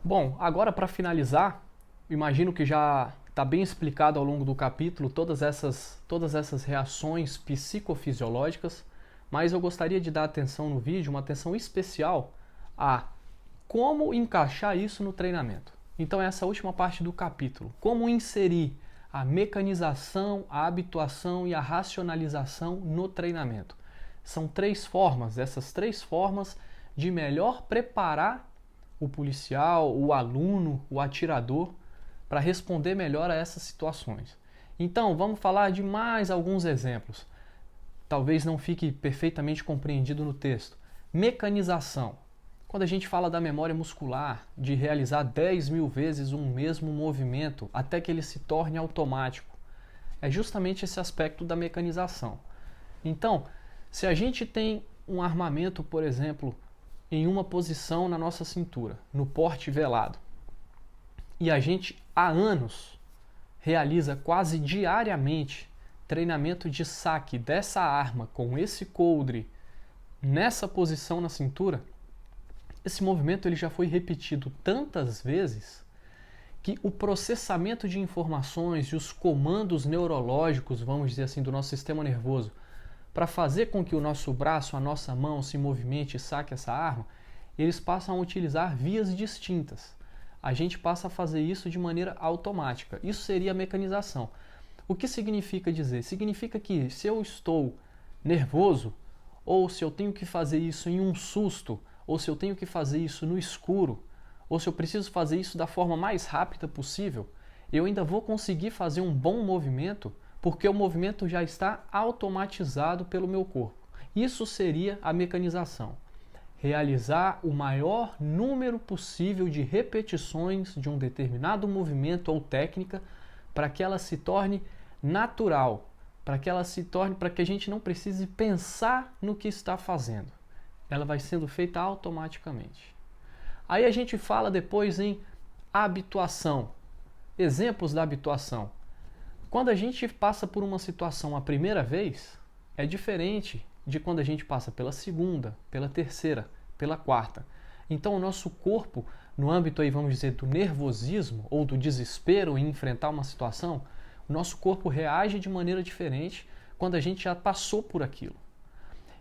Bom, agora para finalizar, imagino que já está bem explicado ao longo do capítulo todas essas reações psicofisiológicas, mas eu gostaria de dar atenção no vídeo, uma atenção especial a como encaixar isso no treinamento. Então essa última parte do capítulo, como inserir a mecanização, a habituação e a racionalização no treinamento. São essas três formas de melhor preparar o policial, o aluno, o atirador, para responder melhor a essas situações. Então, vamos falar de mais alguns exemplos. Talvez não fique perfeitamente compreendido no texto. Mecanização. Quando a gente fala da memória muscular, de realizar 10.000 vezes um mesmo movimento até que ele se torne automático, é justamente esse aspecto da mecanização. Então, se a gente tem um armamento, por exemplo, em uma posição na nossa cintura, no porte velado, e a gente há anos realiza quase diariamente treinamento de saque dessa arma com esse coldre nessa posição na cintura, esse movimento ele já foi repetido tantas vezes que o processamento de informações e os comandos neurológicos, vamos dizer assim, do nosso sistema nervoso, para fazer com que o nosso braço, a nossa mão se movimente e saque essa arma, eles passam a utilizar vias distintas. A gente passa a fazer isso de maneira automática. Isso seria a mecanização. O que significa dizer? Significa que se eu estou nervoso, ou se eu tenho que fazer isso em um susto, ou se eu tenho que fazer isso no escuro, ou se eu preciso fazer isso da forma mais rápida possível, eu ainda vou conseguir fazer um bom movimento, porque o movimento já está automatizado pelo meu corpo. Isso seria a mecanização. Realizar o maior número possível de repetições de um determinado movimento ou técnica para que ela se torne natural, para que a gente não precise pensar no que está fazendo. Ela vai sendo feita automaticamente. Aí a gente fala depois em habituação. Exemplos da habituação. Quando a gente passa por uma situação a primeira vez, é diferente de quando a gente passa pela segunda, pela terceira, pela quarta. Então o nosso corpo, no âmbito aí, vamos dizer, do nervosismo ou do desespero em enfrentar uma situação, o nosso corpo reage de maneira diferente quando a gente já passou por aquilo.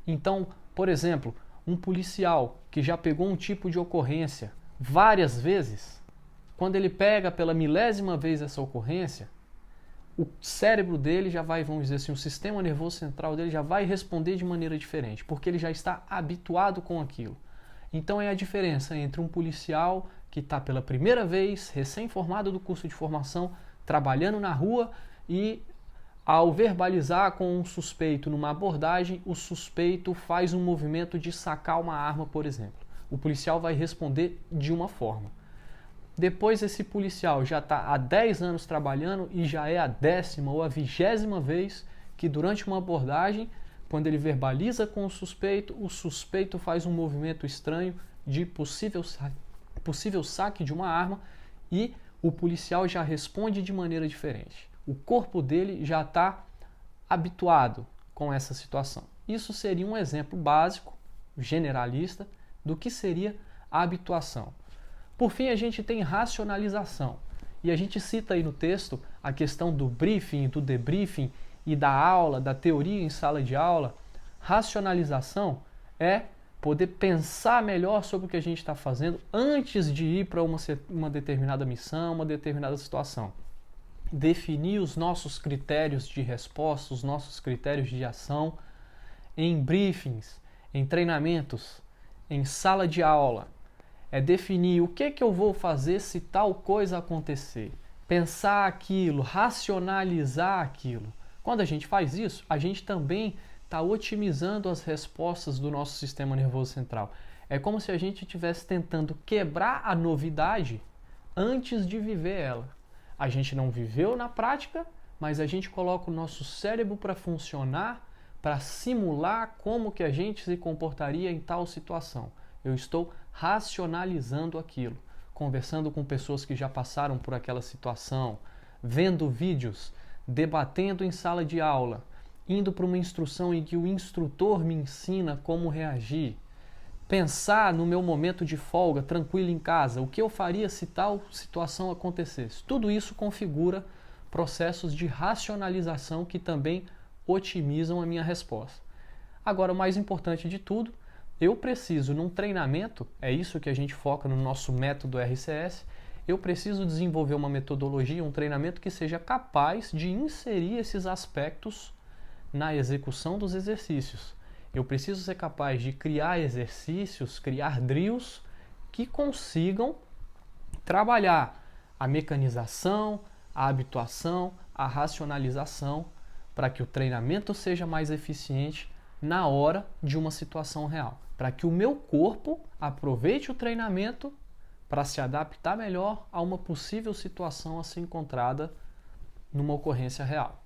Então, por exemplo, um policial que já pegou um tipo de ocorrência várias vezes, quando ele pega pela milésima vez essa ocorrência, o cérebro dele já vai, vamos dizer assim, o sistema nervoso central dele já vai responder de maneira diferente, porque ele já está habituado com aquilo. Então é a diferença entre um policial que está pela primeira vez, recém-formado do curso de formação, trabalhando na rua e ao verbalizar com um suspeito numa abordagem, o suspeito faz um movimento de sacar uma arma, por exemplo. O policial vai responder de uma forma. Depois esse policial já está há 10 anos trabalhando e já é a 10ª ou a 20ª vez que durante uma abordagem, quando ele verbaliza com o suspeito faz um movimento estranho de possível saque de uma arma e o policial já responde de maneira diferente. O corpo dele já está habituado com essa situação. Isso seria um exemplo básico, generalista, do que seria a habituação. Por fim, a gente tem racionalização. E a gente cita aí no texto a questão do briefing, do debriefing e da aula, da teoria em sala de aula. Racionalização é poder pensar melhor sobre o que a gente está fazendo antes de ir para uma determinada missão, uma determinada situação. Definir os nossos critérios de resposta, os nossos critérios de ação em briefings, em treinamentos, em sala de aula. É definir o que eu vou fazer se tal coisa acontecer. Pensar aquilo, racionalizar aquilo. Quando a gente faz isso, a gente também está otimizando as respostas do nosso sistema nervoso central. É como se a gente estivesse tentando quebrar a novidade antes de viver ela. A gente não viveu na prática, mas a gente coloca o nosso cérebro para funcionar, para simular como que a gente se comportaria em tal situação. Eu estou racionalizando aquilo, conversando com pessoas que já passaram por aquela situação, vendo vídeos, debatendo em sala de aula, indo para uma instrução em que o instrutor me ensina como reagir, pensar no meu momento de folga, tranquilo em casa, o que eu faria se tal situação acontecesse. Tudo isso configura processos de racionalização que também otimizam a minha resposta. Agora, o mais importante de tudo, eu preciso, num treinamento, é isso que a gente foca no nosso método RCS, eu preciso desenvolver uma metodologia, um treinamento que seja capaz de inserir esses aspectos na execução dos exercícios. Eu preciso ser capaz de criar exercícios, criar drills que consigam trabalhar a mecanização, a habituação, a racionalização, para que o treinamento seja mais eficiente na hora de uma situação real. Para que o meu corpo aproveite o treinamento para se adaptar melhor a uma possível situação a ser encontrada numa ocorrência real.